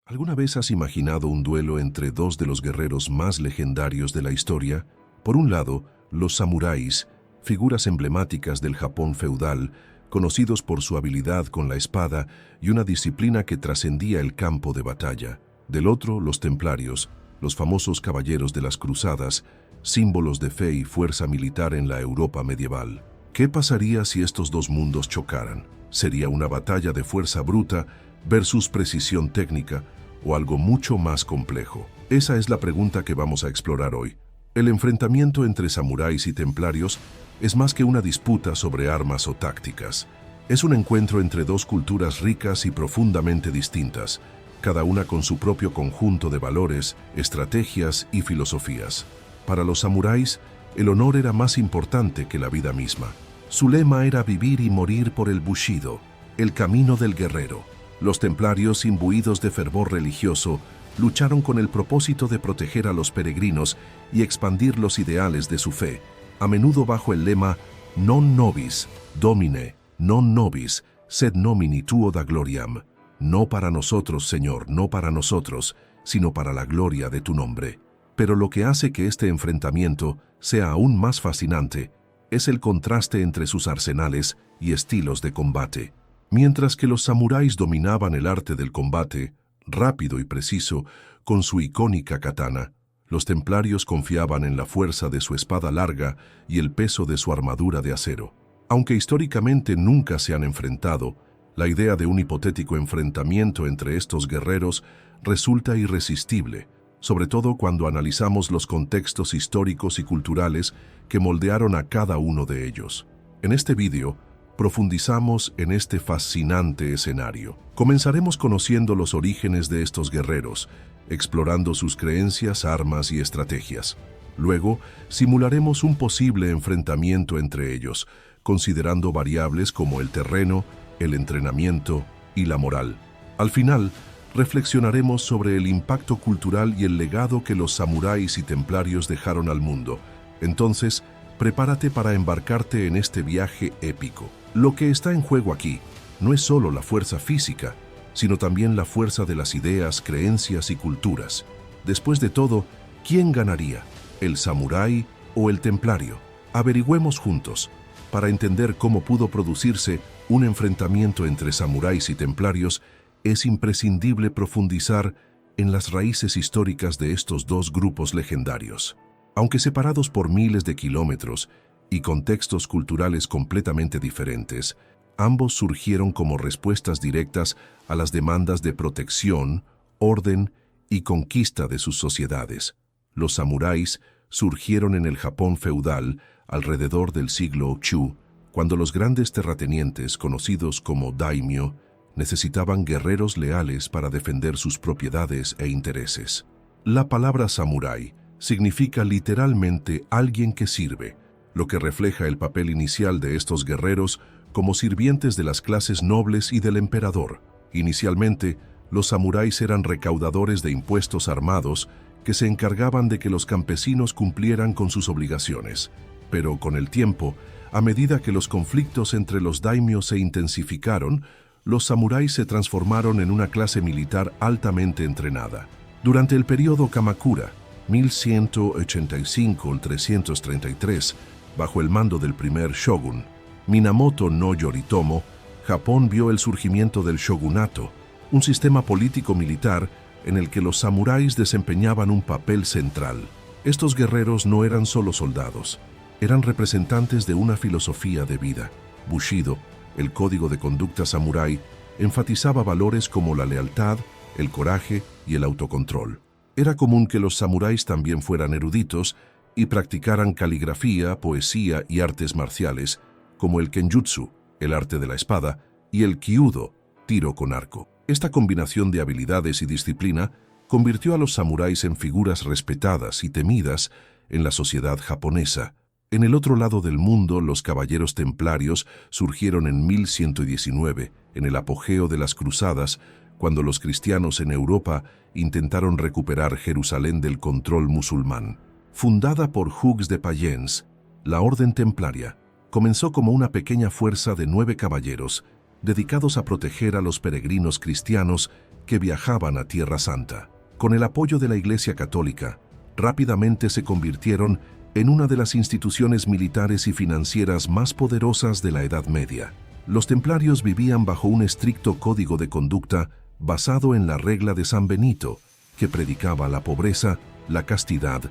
¿Alguna vez has imaginado un duelo entre dos de los guerreros más legendarios de la historia? Por un lado, los samuráis, figuras emblemáticas del Japón feudal, conocidos por su habilidad con la espada y una disciplina que trascendía el campo de batalla. Del otro, los templarios, los famosos caballeros de las cruzadas, símbolos de fe y fuerza militar en la Europa medieval. ¿Qué pasaría si estos dos mundos chocaran? ¿Sería una batalla de fuerza bruta versus precisión técnica o algo mucho más complejo? Esa es la pregunta que vamos a explorar hoy. El enfrentamiento entre samuráis y templarios es más que una disputa sobre armas o tácticas. Es un encuentro entre dos culturas ricas y profundamente distintas, cada una con su propio conjunto de valores, estrategias y filosofías. Para los samuráis, el honor era más importante que la vida misma. Su lema era vivir y morir por el Bushido, el camino del guerrero. Los templarios, imbuidos de fervor religioso, lucharon con el propósito de proteger a los peregrinos y expandir los ideales de su fe, a menudo bajo el lema Non nobis, Domine, non nobis, sed nomini tuo da gloriam. No para nosotros, Señor, no para nosotros, sino para la gloria de tu nombre. Pero lo que hace que este enfrentamiento sea aún más fascinante es el contraste entre sus arsenales y estilos de combate. Mientras que los samuráis dominaban el arte del combate, rápido y preciso, con su icónica katana, los templarios confiaban en la fuerza de su espada larga y el peso de su armadura de acero. Aunque históricamente nunca se han enfrentado, la idea de un hipotético enfrentamiento entre estos guerreros resulta irresistible, sobre todo cuando analizamos los contextos históricos y culturales que moldearon a cada uno de ellos. En este vídeo, profundizamos en este fascinante escenario. Comenzaremos conociendo los orígenes de estos guerreros, explorando sus creencias, armas y estrategias. Luego, simularemos un posible enfrentamiento entre ellos, considerando variables como el terreno, el entrenamiento y la moral. Al final, reflexionaremos sobre el impacto cultural y el legado que los samuráis y templarios dejaron al mundo. Entonces, prepárate para embarcarte en este viaje épico. Lo que está en juego aquí no es solo la fuerza física, sino también la fuerza de las ideas, creencias y culturas. Después de todo, ¿quién ganaría? ¿El samurái o el templario? Averigüemos juntos. Para entender cómo pudo producirse un enfrentamiento entre samuráis y templarios, es imprescindible profundizar en las raíces históricas de estos dos grupos legendarios. Aunque separados por miles de kilómetros y contextos culturales completamente diferentes, ambos surgieron como respuestas directas a las demandas de protección, orden y conquista de sus sociedades. Los samuráis surgieron en el Japón feudal alrededor del siglo Chu, cuando los grandes terratenientes, conocidos como daimyo, necesitaban guerreros leales para defender sus propiedades e intereses. La palabra samurái significa literalmente alguien que sirve, lo que refleja el papel inicial de estos guerreros como sirvientes de las clases nobles y del emperador. Inicialmente, los samuráis eran recaudadores de impuestos armados que se encargaban de que los campesinos cumplieran con sus obligaciones. Pero con el tiempo, a medida que los conflictos entre los daimyos se intensificaron, los samuráis se transformaron en una clase militar altamente entrenada. Durante el período Kamakura, 1185 al 333, bajo el mando del primer shogun, Minamoto no Yoritomo, Japón vio el surgimiento del shogunato, un sistema político-militar en el que los samuráis desempeñaban un papel central. Estos guerreros no eran solo soldados, eran representantes de una filosofía de vida. Bushido, el código de conducta samurái, enfatizaba valores como la lealtad, el coraje y el autocontrol. Era común que los samuráis también fueran eruditos y practicaran caligrafía, poesía y artes marciales, como el kenjutsu, el arte de la espada, y el kyudo, tiro con arco. Esta combinación de habilidades y disciplina convirtió a los samuráis en figuras respetadas y temidas en la sociedad japonesa. En el otro lado del mundo, los caballeros templarios surgieron en 1119, en el apogeo de las cruzadas, cuando los cristianos en Europa intentaron recuperar Jerusalén del control musulmán. Fundada por Hughes de Payens, la Orden Templaria comenzó como una pequeña fuerza de 9 caballeros dedicados a proteger a los peregrinos cristianos que viajaban a Tierra Santa. Con el apoyo de la Iglesia Católica, rápidamente se convirtieron en una de las instituciones militares y financieras más poderosas de la Edad Media. Los templarios vivían bajo un estricto código de conducta basado en la regla de San Benito, que predicaba la pobreza, la castidad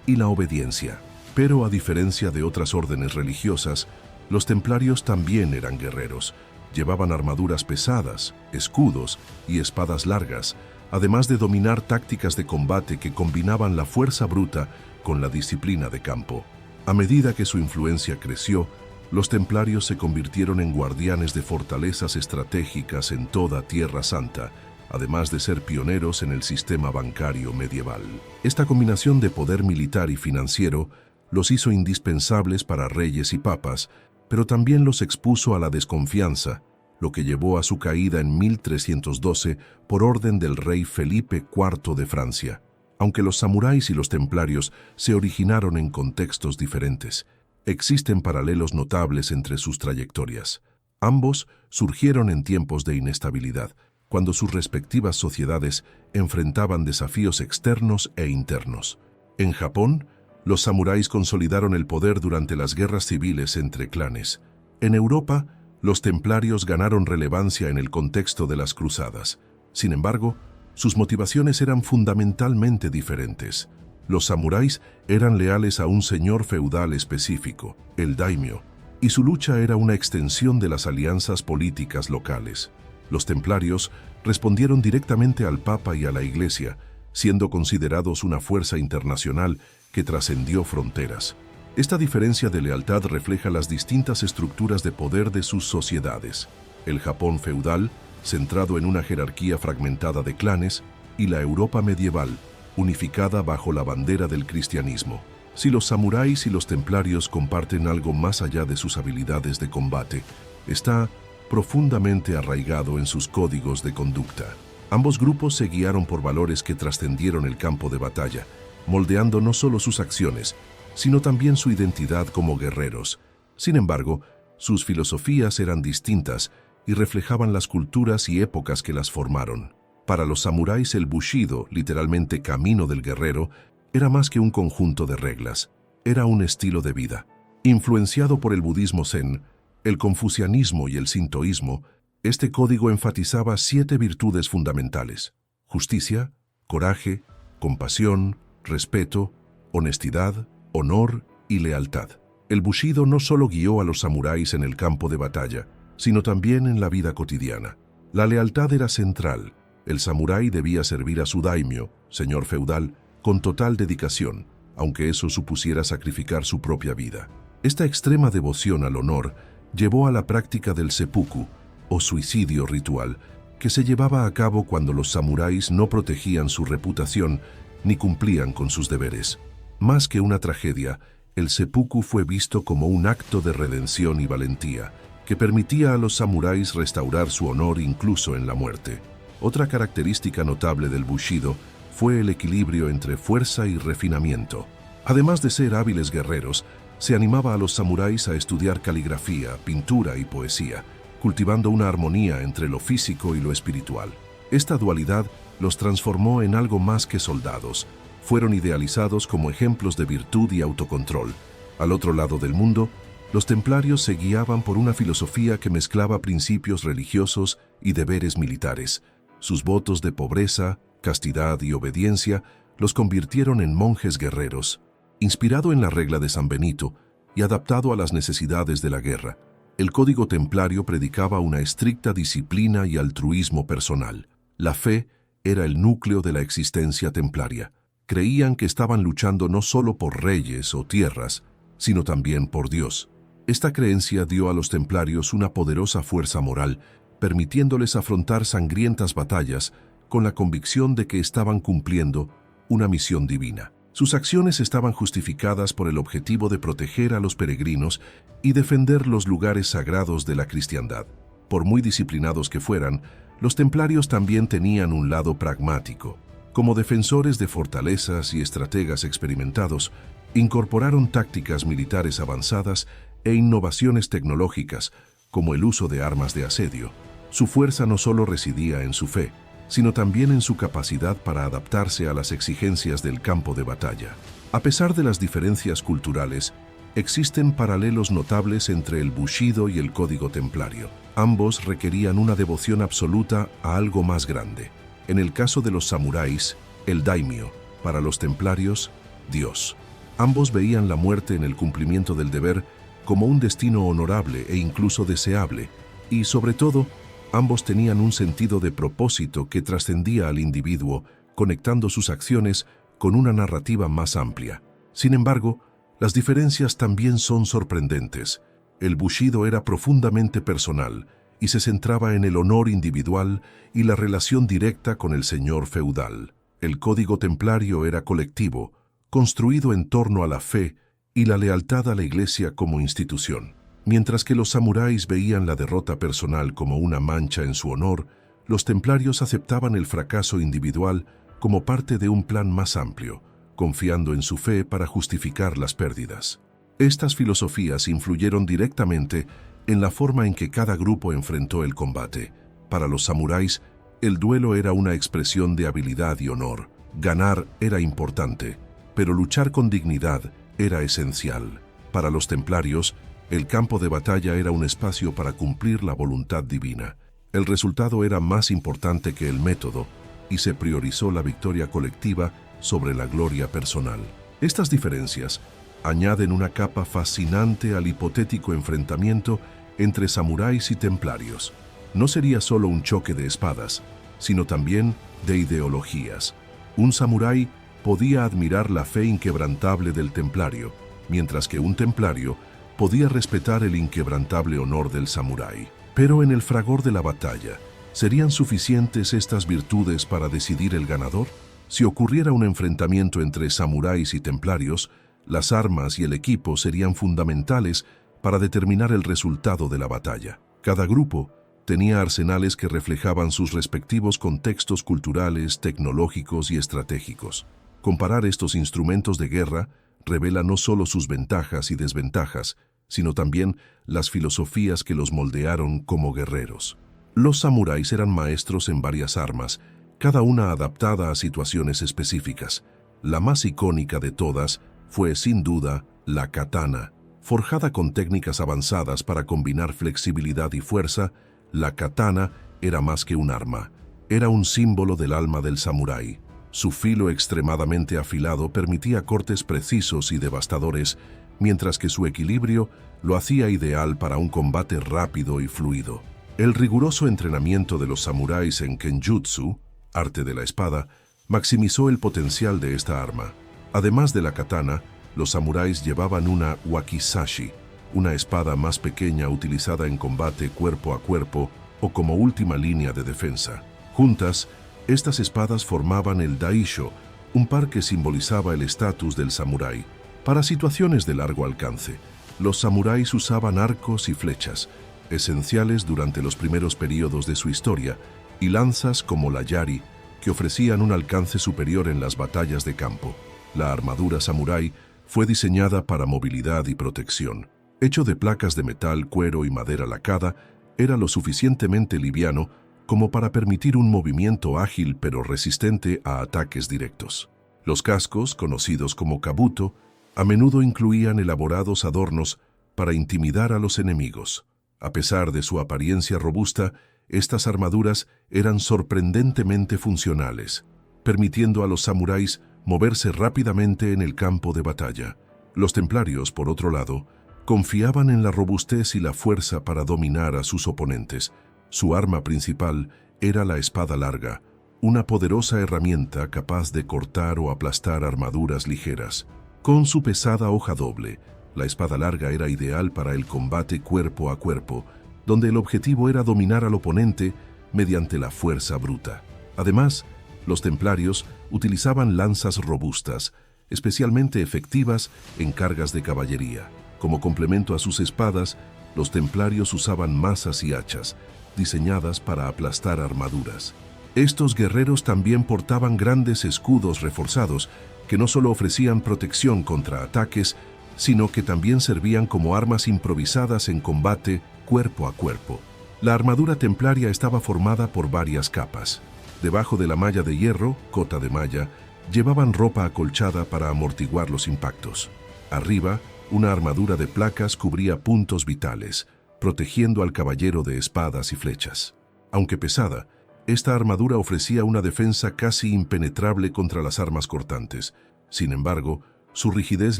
y la obediencia. Pero a diferencia de otras órdenes religiosas, los templarios también eran guerreros. Llevaban armaduras pesadas, escudos y espadas largas, además de dominar tácticas de combate que combinaban la fuerza bruta con la disciplina de campo. A medida que su influencia creció, los templarios se convirtieron en guardianes de fortalezas estratégicas en toda Tierra Santa, además de ser pioneros en el sistema bancario medieval. Esta combinación de poder militar y financiero los hizo indispensables para reyes y papas, pero también los expuso a la desconfianza, lo que llevó a su caída en 1312 por orden del rey Felipe IV de Francia. Aunque los samuráis y los templarios se originaron en contextos diferentes, existen paralelos notables entre sus trayectorias. Ambos surgieron en tiempos de inestabilidad, cuando sus respectivas sociedades enfrentaban desafíos externos e internos. En Japón, los samuráis consolidaron el poder durante las guerras civiles entre clanes. En Europa, los templarios ganaron relevancia en el contexto de las cruzadas. Sin embargo, sus motivaciones eran fundamentalmente diferentes. Los samuráis eran leales a un señor feudal específico, el daimyo, y su lucha era una extensión de las alianzas políticas locales. Los templarios respondieron directamente al Papa y a la Iglesia, siendo considerados una fuerza internacional que trascendió fronteras. Esta diferencia de lealtad refleja las distintas estructuras de poder de sus sociedades. El Japón feudal, centrado en una jerarquía fragmentada de clanes, y la Europa medieval, unificada bajo la bandera del cristianismo. Si los samuráis y los templarios comparten algo más allá de sus habilidades de combate, está profundamente arraigado en sus códigos de conducta. Ambos grupos se guiaron por valores que trascendieron el campo de batalla, moldeando no solo sus acciones, sino también su identidad como guerreros. Sin embargo, sus filosofías eran distintas y reflejaban las culturas y épocas que las formaron. Para los samuráis el bushido, literalmente camino del guerrero, era más que un conjunto de reglas, era un estilo de vida. Influenciado por el budismo zen, el confucianismo y el sintoísmo, este código enfatizaba 7 virtudes fundamentales: justicia, coraje, compasión, respeto, honestidad, honor y lealtad. El bushido no solo guió a los samuráis en el campo de batalla, sino también en la vida cotidiana. La lealtad era central. El samurái debía servir a su daimyo, señor feudal, con total dedicación, aunque eso supusiera sacrificar su propia vida. Esta extrema devoción al honor llevó a la práctica del seppuku, o suicidio ritual, que se llevaba a cabo cuando los samuráis no protegían su reputación ni cumplían con sus deberes. Más que una tragedia, el seppuku fue visto como un acto de redención y valentía, que permitía a los samuráis restaurar su honor incluso en la muerte. Otra característica notable del bushido fue el equilibrio entre fuerza y refinamiento. Además de ser hábiles guerreros, se animaba a los samuráis a estudiar caligrafía, pintura y poesía, cultivando una armonía entre lo físico y lo espiritual. Esta dualidad los transformó en algo más que soldados. Fueron idealizados como ejemplos de virtud y autocontrol. Al otro lado del mundo, los templarios se guiaban por una filosofía que mezclaba principios religiosos y deberes militares. Sus votos de pobreza, castidad y obediencia los convirtieron en monjes guerreros. Inspirado en la regla de San Benito y adaptado a las necesidades de la guerra, el código templario predicaba una estricta disciplina y altruismo personal. La fe era el núcleo de la existencia templaria. Creían que estaban luchando no solo por reyes o tierras, sino también por Dios. Esta creencia dio a los templarios una poderosa fuerza moral, permitiéndoles afrontar sangrientas batallas con la convicción de que estaban cumpliendo una misión divina. Sus acciones estaban justificadas por el objetivo de proteger a los peregrinos y defender los lugares sagrados de la cristiandad. Por muy disciplinados que fueran, los templarios también tenían un lado pragmático. Como defensores de fortalezas y estrategas experimentados, incorporaron tácticas militares avanzadas e innovaciones tecnológicas, como el uso de armas de asedio. Su fuerza no solo residía en su fe, sino también en su capacidad para adaptarse a las exigencias del campo de batalla. A pesar de las diferencias culturales, existen paralelos notables entre el Bushido y el Código Templario. Ambos requerían una devoción absoluta a algo más grande. En el caso de los samuráis, el daimyo; para los templarios, Dios. Ambos veían la muerte en el cumplimiento del deber como un destino honorable e incluso deseable, y sobre todo, ambos tenían un sentido de propósito que trascendía al individuo, conectando sus acciones con una narrativa más amplia. Sin embargo, las diferencias también son sorprendentes. El Bushido era profundamente personal y se centraba en el honor individual y la relación directa con el señor feudal. El Código Templario era colectivo, construido en torno a la fe y la lealtad a la Iglesia como institución. Mientras que los samuráis veían la derrota personal como una mancha en su honor, los templarios aceptaban el fracaso individual como parte de un plan más amplio, confiando en su fe para justificar las pérdidas. Estas filosofías influyeron directamente en la forma en que cada grupo enfrentó el combate. Para los samuráis, el duelo era una expresión de habilidad y honor. Ganar era importante, pero luchar con dignidad era esencial. Para los templarios, el campo de batalla era un espacio para cumplir la voluntad divina. El resultado era más importante que el método, y se priorizó la victoria colectiva sobre la gloria personal. Estas diferencias añaden una capa fascinante al hipotético enfrentamiento entre samuráis y templarios. No sería solo un choque de espadas, sino también de ideologías. Un samurái podía admirar la fe inquebrantable del templario, mientras que un templario podía respetar el inquebrantable honor del samurái. Pero en el fragor de la batalla, ¿serían suficientes estas virtudes para decidir el ganador? Si ocurriera un enfrentamiento entre samuráis y templarios, las armas y el equipo serían fundamentales para determinar el resultado de la batalla. Cada grupo tenía arsenales que reflejaban sus respectivos contextos culturales, tecnológicos y estratégicos. Comparar estos instrumentos de guerra revela no solo sus ventajas y desventajas, sino también las filosofías que los moldearon como guerreros. Los samuráis eran maestros en varias armas, cada una adaptada a situaciones específicas. La más icónica de todas fue, sin duda, la katana. Forjada con técnicas avanzadas para combinar flexibilidad y fuerza, la katana era más que un arma. Era un símbolo del alma del samurái. Su filo extremadamente afilado permitía cortes precisos y devastadores, mientras que su equilibrio lo hacía ideal para un combate rápido y fluido. El riguroso entrenamiento de los samuráis en kenjutsu, arte de la espada, maximizó el potencial de esta arma. Además de la katana, los samuráis llevaban una wakizashi, una espada más pequeña utilizada en combate cuerpo a cuerpo o como última línea de defensa. Juntas, estas espadas formaban el daisho, un par que simbolizaba el estatus del samurái. Para situaciones de largo alcance, los samuráis usaban arcos y flechas, esenciales durante los primeros períodos de su historia, y lanzas como la yari, que ofrecían un alcance superior en las batallas de campo. La armadura samurái fue diseñada para movilidad y protección. Hecho de placas de metal, cuero y madera lacada, era lo suficientemente liviano como para permitir un movimiento ágil pero resistente a ataques directos. Los cascos, conocidos como kabuto, a menudo incluían elaborados adornos para intimidar a los enemigos. A pesar de su apariencia robusta, estas armaduras eran sorprendentemente funcionales, permitiendo a los samuráis moverse rápidamente en el campo de batalla. Los templarios, por otro lado, confiaban en la robustez y la fuerza para dominar a sus oponentes. Su arma principal era la espada larga, una poderosa herramienta capaz de cortar o aplastar armaduras ligeras. Con su pesada hoja doble, la espada larga era ideal para el combate cuerpo a cuerpo, donde el objetivo era dominar al oponente mediante la fuerza bruta. Además, los templarios utilizaban lanzas robustas, especialmente efectivas en cargas de caballería. Como complemento a sus espadas, los templarios usaban mazas y hachas, diseñadas para aplastar armaduras. Estos guerreros también portaban grandes escudos reforzados que no solo ofrecían protección contra ataques, sino que también servían como armas improvisadas en combate cuerpo a cuerpo. La armadura templaria estaba formada por varias capas. Debajo de la malla de hierro, cota de malla, llevaban ropa acolchada para amortiguar los impactos. Arriba, una armadura de placas cubría puntos vitales, protegiendo al caballero de espadas y flechas. Aunque pesada, esta armadura ofrecía una defensa casi impenetrable contra las armas cortantes. Sin embargo, su rigidez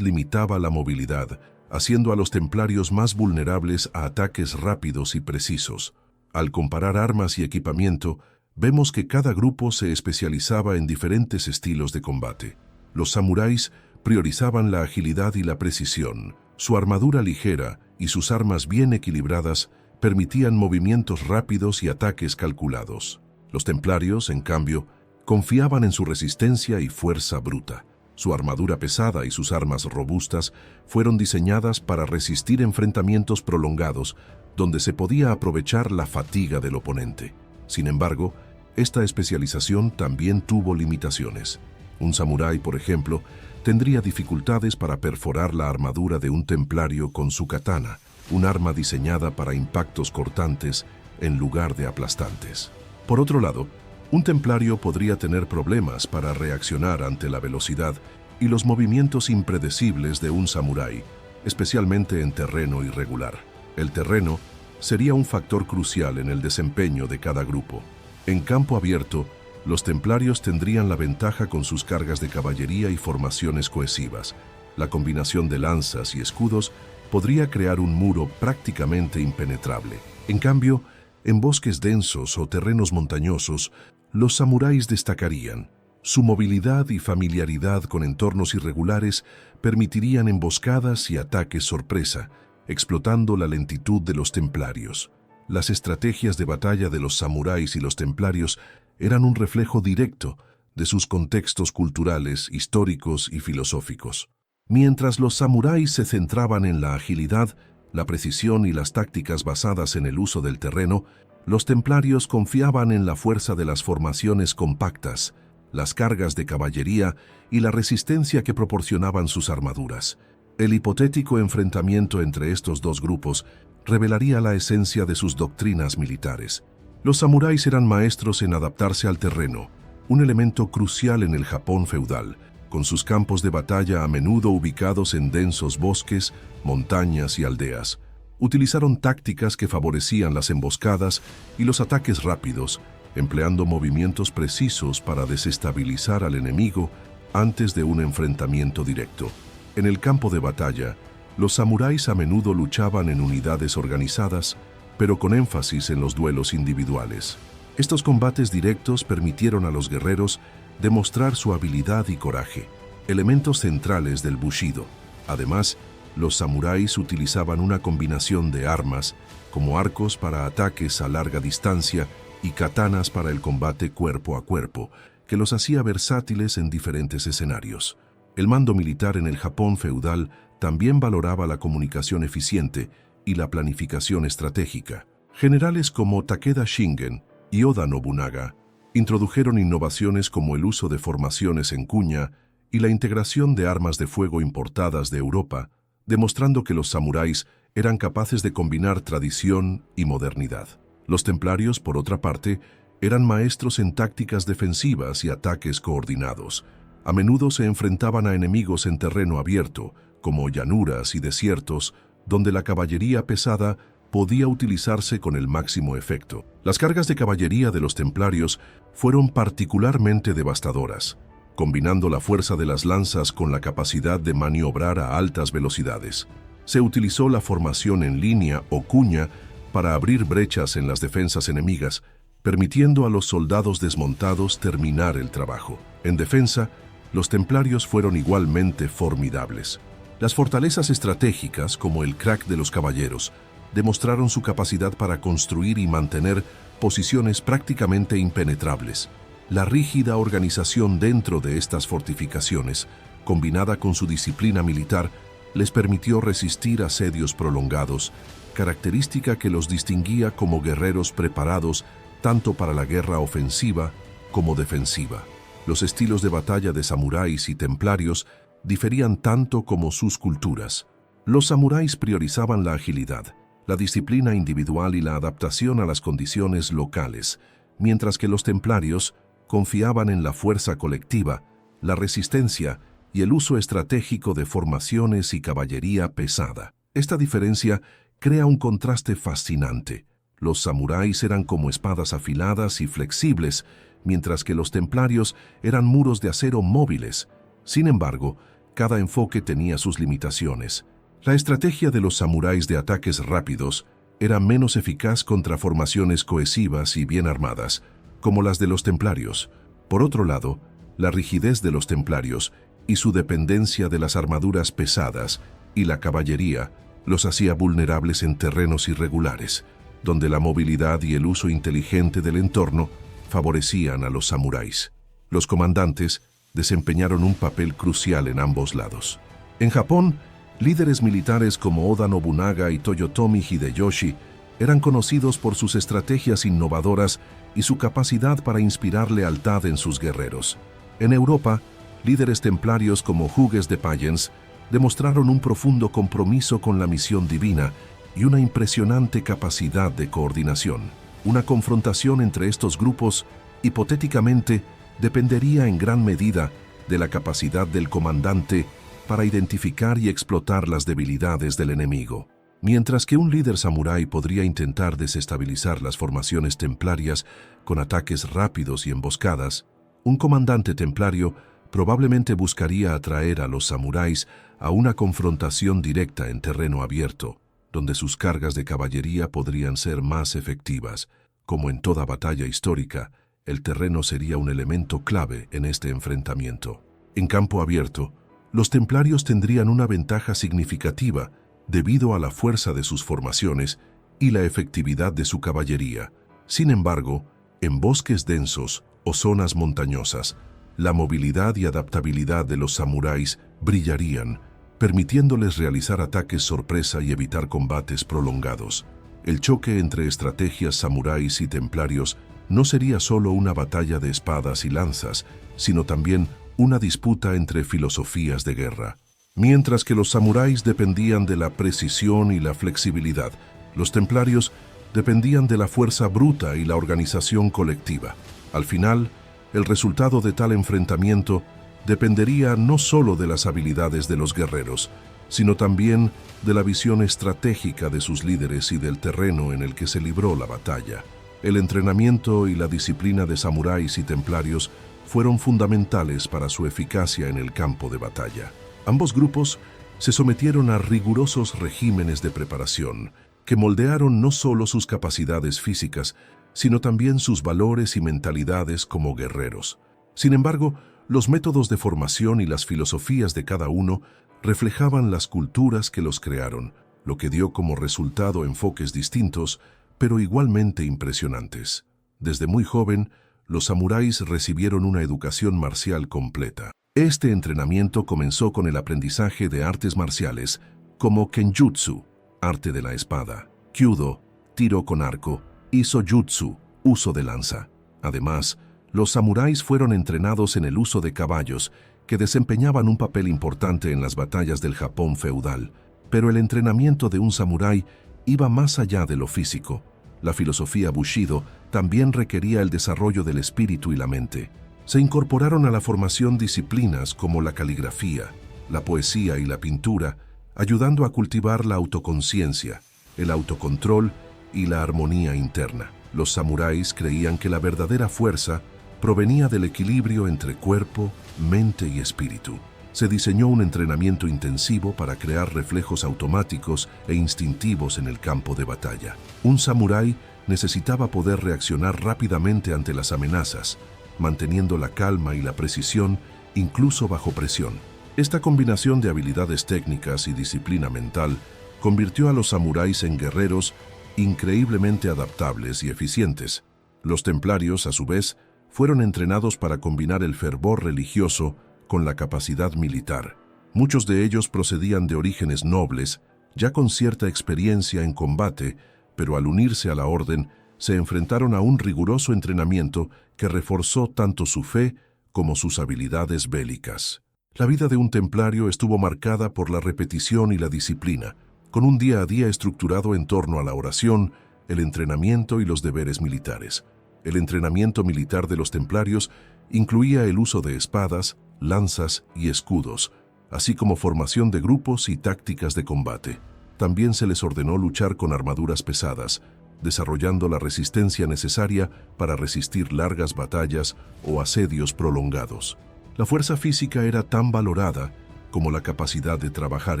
limitaba la movilidad, haciendo a los templarios más vulnerables a ataques rápidos y precisos. Al comparar armas y equipamiento, vemos que cada grupo se especializaba en diferentes estilos de combate. Los samuráis priorizaban la agilidad y la precisión. Su armadura ligera y sus armas bien equilibradas permitían movimientos rápidos y ataques calculados. Los templarios, en cambio, confiaban en su resistencia y fuerza bruta. Su armadura pesada y sus armas robustas fueron diseñadas para resistir enfrentamientos prolongados, donde se podía aprovechar la fatiga del oponente. Sin embargo, esta especialización también tuvo limitaciones. Un samurái, por ejemplo, tendría dificultades para perforar la armadura de un templario con su katana, un arma diseñada para impactos cortantes en lugar de aplastantes. Por otro lado, un templario podría tener problemas para reaccionar ante la velocidad y los movimientos impredecibles de un samurái, especialmente en terreno irregular. El terreno sería un factor crucial en el desempeño de cada grupo. En campo abierto, los templarios tendrían la ventaja con sus cargas de caballería y formaciones cohesivas. La combinación de lanzas y escudos podría crear un muro prácticamente impenetrable. En cambio, en bosques densos o terrenos montañosos, los samuráis destacarían. Su movilidad y familiaridad con entornos irregulares permitirían emboscadas y ataques sorpresa, explotando la lentitud de los templarios. Las estrategias de batalla de los samuráis y los templarios eran un reflejo directo de sus contextos culturales, históricos y filosóficos. Mientras los samuráis se centraban en la agilidad, la precisión y las tácticas basadas en el uso del terreno, los templarios confiaban en la fuerza de las formaciones compactas, las cargas de caballería y la resistencia que proporcionaban sus armaduras. El hipotético enfrentamiento entre estos dos grupos revelaría la esencia de sus doctrinas militares. Los samuráis eran maestros en adaptarse al terreno, un elemento crucial en el Japón feudal, con sus campos de batalla a menudo ubicados en densos bosques, montañas y aldeas. Utilizaron tácticas que favorecían las emboscadas y los ataques rápidos, empleando movimientos precisos para desestabilizar al enemigo antes de un enfrentamiento directo. En el campo de batalla, los samuráis a menudo luchaban en unidades organizadas, pero con énfasis en los duelos individuales. Estos combates directos permitieron a los guerreros demostrar su habilidad y coraje, elementos centrales del Bushido. Además, los samuráis utilizaban una combinación de armas, como arcos para ataques a larga distancia y katanas para el combate cuerpo a cuerpo, que los hacía versátiles en diferentes escenarios. El mando militar en el Japón feudal también valoraba la comunicación eficiente y la planificación estratégica. Generales como Takeda Shingen y Oda Nobunaga introdujeron innovaciones como el uso de formaciones en cuña y la integración de armas de fuego importadas de Europa, demostrando que los samuráis eran capaces de combinar tradición y modernidad. Los templarios, por otra parte, eran maestros en tácticas defensivas y ataques coordinados. A menudo se enfrentaban a enemigos en terreno abierto, como llanuras y desiertos, donde la caballería pesada podía utilizarse con el máximo efecto. Las cargas de caballería de los templarios fueron particularmente devastadoras, combinando la fuerza de las lanzas con la capacidad de maniobrar a altas velocidades. Se utilizó la formación en línea o cuña para abrir brechas en las defensas enemigas, permitiendo a los soldados desmontados terminar el trabajo. En defensa, los templarios fueron igualmente formidables. Las fortalezas estratégicas, como el crack de los caballeros, demostraron su capacidad para construir y mantener posiciones prácticamente impenetrables. La rígida organización dentro de estas fortificaciones, combinada con su disciplina militar, les permitió resistir asedios prolongados, característica que los distinguía como guerreros preparados tanto para la guerra ofensiva como defensiva. Los estilos de batalla de samuráis y templarios diferían tanto como sus culturas. Los samuráis priorizaban la agilidad, la disciplina individual y la adaptación a las condiciones locales, mientras que los templarios confiaban en la fuerza colectiva, la resistencia y el uso estratégico de formaciones y caballería pesada. Esta diferencia crea un contraste fascinante. Los samuráis eran como espadas afiladas y flexibles, mientras que los templarios eran muros de acero móviles. Sin embargo, cada enfoque tenía sus limitaciones. La estrategia de los samuráis de ataques rápidos era menos eficaz contra formaciones cohesivas y bien armadas, como las de los templarios. Por otro lado, la rigidez de los templarios y su dependencia de las armaduras pesadas y la caballería los hacía vulnerables en terrenos irregulares, donde la movilidad y el uso inteligente del entorno favorecían a los samuráis. Los comandantes desempeñaron un papel crucial en ambos lados. En Japón, líderes militares como Oda Nobunaga y Toyotomi Hideyoshi eran conocidos por sus estrategias innovadoras y su capacidad para inspirar lealtad en sus guerreros. En Europa, líderes templarios como Hugues de Payens demostraron un profundo compromiso con la misión divina y una impresionante capacidad de coordinación. Una confrontación entre estos grupos, hipotéticamente, dependería en gran medida de la capacidad del comandante para identificar y explotar las debilidades del enemigo. Mientras que un líder samurái podría intentar desestabilizar las formaciones templarias con ataques rápidos y emboscadas, un comandante templario probablemente buscaría atraer a los samuráis a una confrontación directa en terreno abierto, donde sus cargas de caballería podrían ser más efectivas. Como en toda batalla histórica, el terreno sería un elemento clave en este enfrentamiento. En campo abierto, los templarios tendrían una ventaja significativa debido a la fuerza de sus formaciones y la efectividad de su caballería. Sin embargo, en bosques densos o zonas montañosas, la movilidad y adaptabilidad de los samuráis brillarían, permitiéndoles realizar ataques sorpresa y evitar combates prolongados. El choque entre estrategias samuráis y templarios no sería solo una batalla de espadas y lanzas, sino también una disputa entre filosofías de guerra. Mientras que los samuráis dependían de la precisión y la flexibilidad, los templarios dependían de la fuerza bruta y la organización colectiva. Al final, el resultado de tal enfrentamiento dependería no solo de las habilidades de los guerreros, sino también de la visión estratégica de sus líderes y del terreno en el que se libró la batalla. El entrenamiento y la disciplina de samuráis y templarios fueron fundamentales para su eficacia en el campo de batalla. Ambos grupos se sometieron a rigurosos regímenes de preparación que moldearon no solo sus capacidades físicas, sino también sus valores y mentalidades como guerreros. Sin embargo, los métodos de formación y las filosofías de cada uno reflejaban las culturas que los crearon, lo que dio como resultado enfoques distintos, pero igualmente impresionantes. Desde muy joven, los samuráis recibieron una educación marcial completa. Este entrenamiento comenzó con el aprendizaje de artes marciales como Kenjutsu, arte de la espada, Kyudo, tiro con arco, y Sojutsu, uso de lanza. Además, los samuráis fueron entrenados en el uso de caballos, que desempeñaban un papel importante en las batallas del Japón feudal, pero el entrenamiento de un samurái iba más allá de lo físico. La filosofía Bushido también requería el desarrollo del espíritu y la mente. Se incorporaron a la formación disciplinas como la caligrafía, la poesía y la pintura, ayudando a cultivar la autoconciencia, el autocontrol y la armonía interna. Los samuráis creían que la verdadera fuerza provenía del equilibrio entre cuerpo, mente y espíritu. Se diseñó un entrenamiento intensivo para crear reflejos automáticos e instintivos en el campo de batalla. Un samurái necesitaba poder reaccionar rápidamente ante las amenazas, manteniendo la calma y la precisión incluso bajo presión. Esta combinación de habilidades técnicas y disciplina mental convirtió a los samuráis en guerreros increíblemente adaptables y eficientes. Los templarios, a su vez, fueron entrenados para combinar el fervor religioso con la capacidad militar. Muchos de ellos procedían de orígenes nobles, ya con cierta experiencia en combate, pero al unirse a la orden, se enfrentaron a un riguroso entrenamiento que reforzó tanto su fe como sus habilidades bélicas. La vida de un templario estuvo marcada por la repetición y la disciplina. con un día a día estructurado en torno a la oración, el entrenamiento y los deberes militares. El entrenamiento militar de los templarios incluía el uso de espadas, lanzas y escudos, así como formación de grupos y tácticas de combate. También se les ordenó luchar con armaduras pesadas, desarrollando la resistencia necesaria para resistir largas batallas o asedios prolongados. La fuerza física era tan valorada como la capacidad de trabajar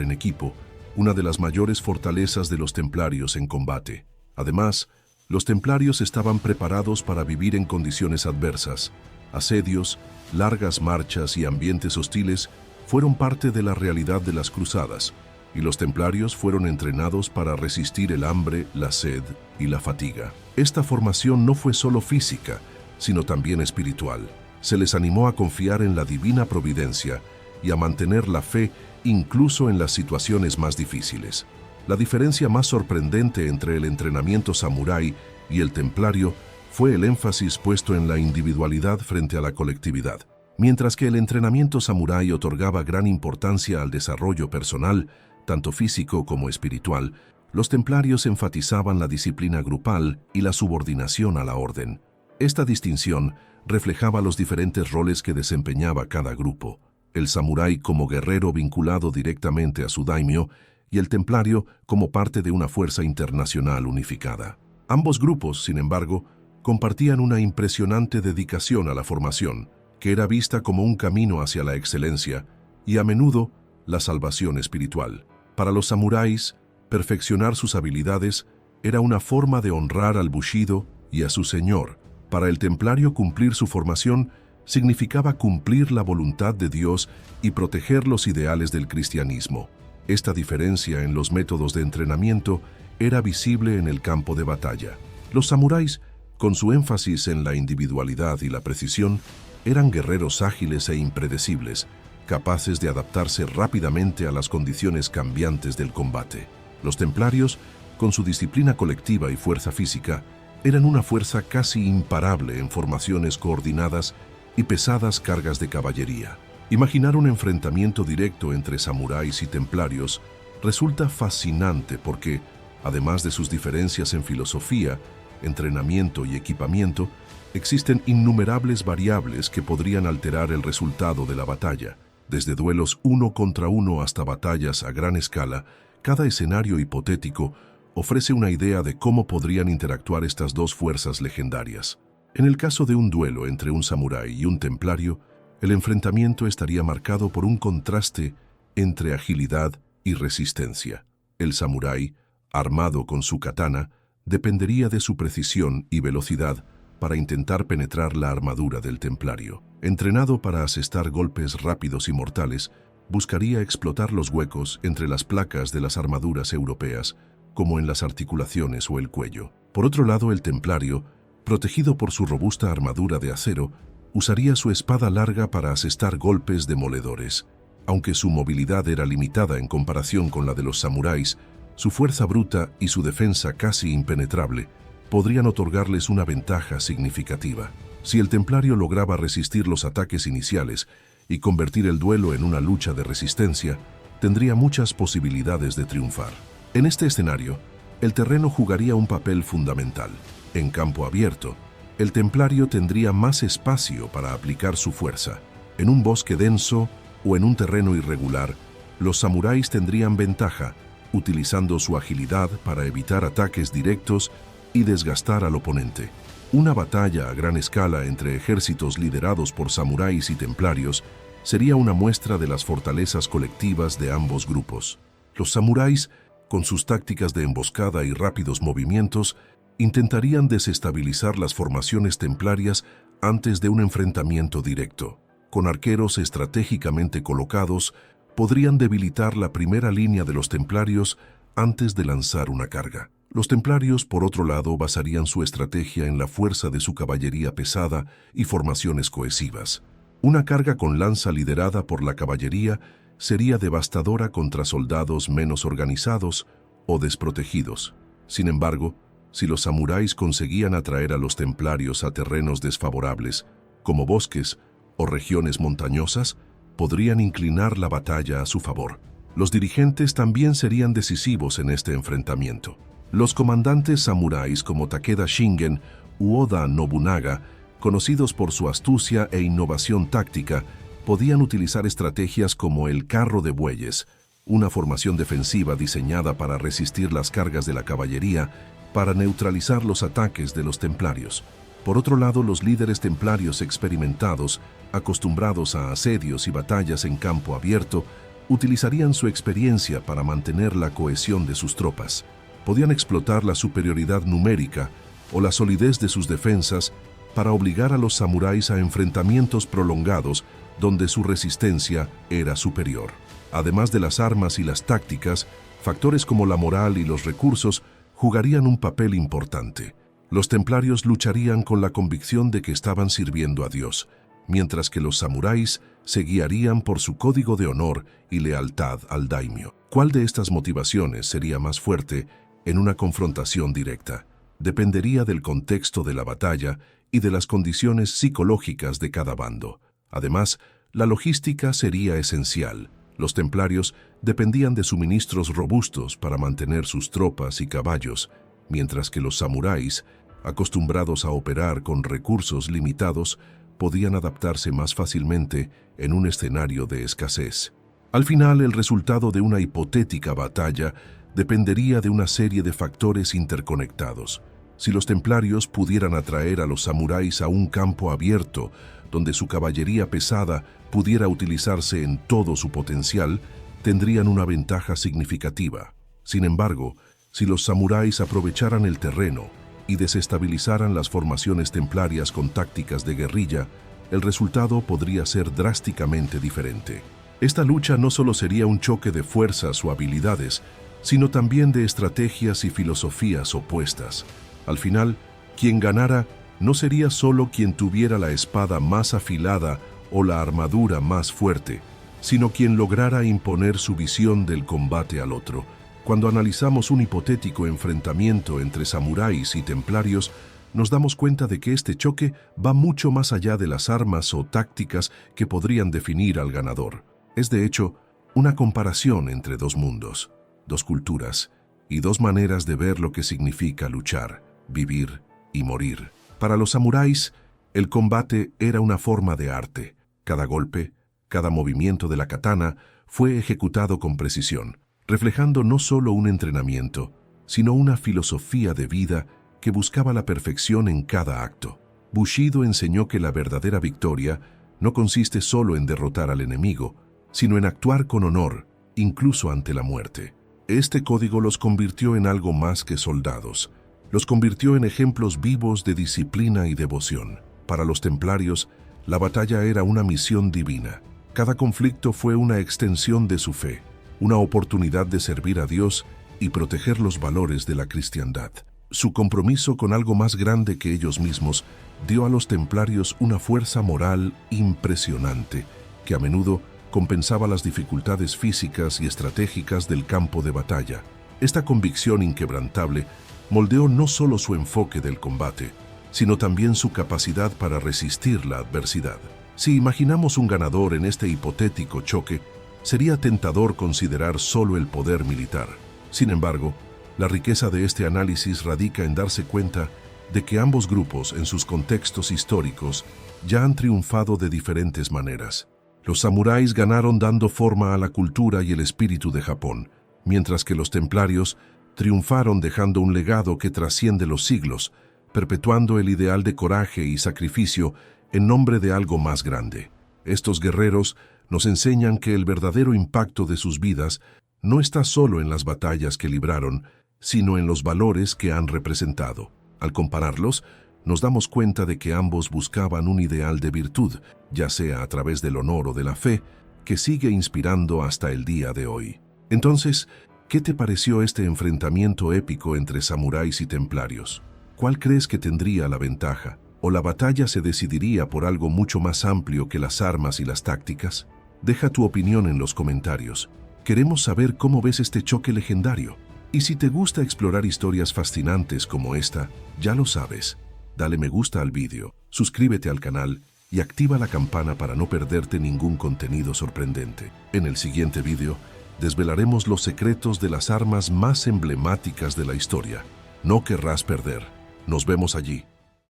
en equipo, una de las mayores fortalezas de los templarios en combate. Además, los templarios estaban preparados para vivir en condiciones adversas. Asedios, largas marchas y ambientes hostiles fueron parte de la realidad de las cruzadas, y los templarios fueron entrenados para resistir el hambre, la sed y la fatiga. Esta formación no fue solo física, sino también espiritual. Se les animó a confiar en la divina providencia y a mantener la fe incluso en las situaciones más difíciles. La diferencia más sorprendente entre el entrenamiento samurái y el templario fue el énfasis puesto en la individualidad frente a la colectividad. Mientras que el entrenamiento samurái otorgaba gran importancia al desarrollo personal, tanto físico como espiritual, los templarios enfatizaban la disciplina grupal y la subordinación a la orden. Esta distinción reflejaba los diferentes roles que desempeñaba cada grupo: el samurái como guerrero vinculado directamente a su daimyo y el templario como parte de una fuerza internacional unificada. Ambos grupos, sin embargo, compartían una impresionante dedicación a la formación, que era vista como un camino hacia la excelencia y a menudo la salvación espiritual. Para los samuráis, perfeccionar sus habilidades era una forma de honrar al bushido y a su señor. Para el templario, cumplir su formación significaba cumplir la voluntad de Dios y proteger los ideales del cristianismo. Esta diferencia en los métodos de entrenamiento era visible en el campo de batalla. Los samuráis, con su énfasis en la individualidad y la precisión, eran guerreros ágiles e impredecibles, capaces de adaptarse rápidamente a las condiciones cambiantes del combate. Los templarios, con su disciplina colectiva y fuerza física, eran una fuerza casi imparable en formaciones coordinadas y pesadas cargas de caballería. Imaginar un enfrentamiento directo entre samuráis y templarios resulta fascinante porque, además de sus diferencias en filosofía, entrenamiento y equipamiento, existen innumerables variables que podrían alterar el resultado de la batalla. Desde duelos uno contra uno hasta batallas a gran escala, cada escenario hipotético ofrece una idea de cómo podrían interactuar estas dos fuerzas legendarias. En el caso de un duelo entre un samurái y un templario, el enfrentamiento estaría marcado por un contraste entre agilidad y resistencia. El samurái, armado con su katana, dependería de su precisión y velocidad para intentar penetrar la armadura del templario. Entrenado para asestar golpes rápidos y mortales, buscaría explotar los huecos entre las placas de las armaduras europeas, como en las articulaciones o el cuello. Por otro lado, el templario, protegido por su robusta armadura de acero, usaría su espada larga para asestar golpes demoledores. Aunque su movilidad era limitada en comparación con la de los samuráis, su fuerza bruta y su defensa casi impenetrable podrían otorgarles una ventaja significativa. Si el templario lograba resistir los ataques iniciales y convertir el duelo en una lucha de resistencia, tendría muchas posibilidades de triunfar. En este escenario, el terreno jugaría un papel fundamental. En campo abierto, el templario tendría más espacio para aplicar su fuerza. En un bosque denso o en un terreno irregular, los samuráis tendrían ventaja, utilizando su agilidad para evitar ataques directos y desgastar al oponente. Una batalla a gran escala entre ejércitos liderados por samuráis y templarios sería una muestra de las fortalezas colectivas de ambos grupos. Los samuráis, con sus tácticas de emboscada y rápidos movimientos, intentarían desestabilizar las formaciones templarias antes de un enfrentamiento directo. Con arqueros estratégicamente colocados, podrían debilitar la primera línea de los templarios antes de lanzar una carga. Los templarios, por otro lado, basarían su estrategia en la fuerza de su caballería pesada y formaciones cohesivas. Una carga con lanza liderada por la caballería sería devastadora contra soldados menos organizados o desprotegidos. Sin embargo, si los samuráis conseguían atraer a los templarios a terrenos desfavorables, como bosques o regiones montañosas, podrían inclinar la batalla a su favor. Los dirigentes también serían decisivos en este enfrentamiento. Los comandantes samuráis como Takeda Shingen u Oda Nobunaga, conocidos por su astucia e innovación táctica, podían utilizar estrategias como el carro de bueyes, una formación defensiva diseñada para resistir las cargas de la caballería, para neutralizar los ataques de los templarios. Por otro lado, los líderes templarios experimentados, acostumbrados a asedios y batallas en campo abierto, utilizarían su experiencia para mantener la cohesión de sus tropas. Podían explotar la superioridad numérica o la solidez de sus defensas para obligar a los samuráis a enfrentamientos prolongados donde su resistencia era superior. Además de las armas y las tácticas, factores como la moral y los recursos jugarían un papel importante. Los templarios lucharían con la convicción de que estaban sirviendo a Dios, mientras que los samuráis se guiarían por su código de honor y lealtad al daimyo. ¿Cuál de estas motivaciones sería más fuerte en una confrontación directa? Dependería del contexto de la batalla y de las condiciones psicológicas de cada bando. Además, la logística sería esencial. Los templarios dependían de suministros robustos para mantener sus tropas y caballos, mientras que los samuráis, acostumbrados a operar con recursos limitados, podían adaptarse más fácilmente en un escenario de escasez. Al final, el resultado de una hipotética batalla dependería de una serie de factores interconectados. Si los templarios pudieran atraer a los samuráis a un campo abierto, donde su caballería pesada pudiera utilizarse en todo su potencial, tendrían una ventaja significativa. Sin embargo, si los samuráis aprovecharan el terreno y desestabilizaran las formaciones templarias con tácticas de guerrilla, el resultado podría ser drásticamente diferente. Esta lucha no solo sería un choque de fuerzas o habilidades, sino también de estrategias y filosofías opuestas. Al final, quien ganara no sería solo quien tuviera la espada más afilada o la armadura más fuerte, sino quien lograra imponer su visión del combate al otro. Cuando analizamos un hipotético enfrentamiento entre samuráis y templarios, nos damos cuenta de que este choque va mucho más allá de las armas o tácticas que podrían definir al ganador. Es de hecho una comparación entre dos mundos, dos culturas y dos maneras de ver lo que significa luchar, vivir y morir. Para los samuráis, el combate era una forma de arte. Cada golpe, cada movimiento de la katana fue ejecutado con precisión, reflejando no solo un entrenamiento, sino una filosofía de vida que buscaba la perfección en cada acto. Bushido enseñó que la verdadera victoria no consiste solo en derrotar al enemigo, sino en actuar con honor, incluso ante la muerte. Este código los convirtió en algo más que soldados. Los convirtió en ejemplos vivos de disciplina y devoción. Para los templarios, la batalla era una misión divina. Cada conflicto fue una extensión de su fe, una oportunidad de servir a Dios y proteger los valores de la cristiandad. Su compromiso con algo más grande que ellos mismos dio a los templarios una fuerza moral impresionante, que a menudo compensaba las dificultades físicas y estratégicas del campo de batalla. Esta convicción inquebrantable moldeó no solo su enfoque del combate, sino también su capacidad para resistir la adversidad. Si imaginamos un ganador en este hipotético choque, sería tentador considerar solo el poder militar. Sin embargo, la riqueza de este análisis radica en darse cuenta de que ambos grupos, en sus contextos históricos, ya han triunfado de diferentes maneras. Los samuráis ganaron dando forma a la cultura y el espíritu de Japón, mientras que los templarios triunfaron dejando un legado que trasciende los siglos, perpetuando el ideal de coraje y sacrificio en nombre de algo más grande. Estos guerreros nos enseñan que el verdadero impacto de sus vidas no está solo en las batallas que libraron, sino en los valores que han representado. Al compararlos, nos damos cuenta de que ambos buscaban un ideal de virtud, ya sea a través del honor o de la fe, que sigue inspirando hasta el día de hoy. Entonces, ¿qué te pareció este enfrentamiento épico entre samuráis y templarios? ¿Cuál crees que tendría la ventaja? ¿O la batalla se decidiría por algo mucho más amplio que las armas y las tácticas? Deja tu opinión en los comentarios. Queremos saber cómo ves este choque legendario. Y si te gusta explorar historias fascinantes como esta, ya lo sabes. Dale me gusta al vídeo, suscríbete al canal y activa la campana para no perderte ningún contenido sorprendente. En el siguiente vídeo, desvelaremos los secretos de las armas más emblemáticas de la historia. No querrás perder. Nos vemos allí.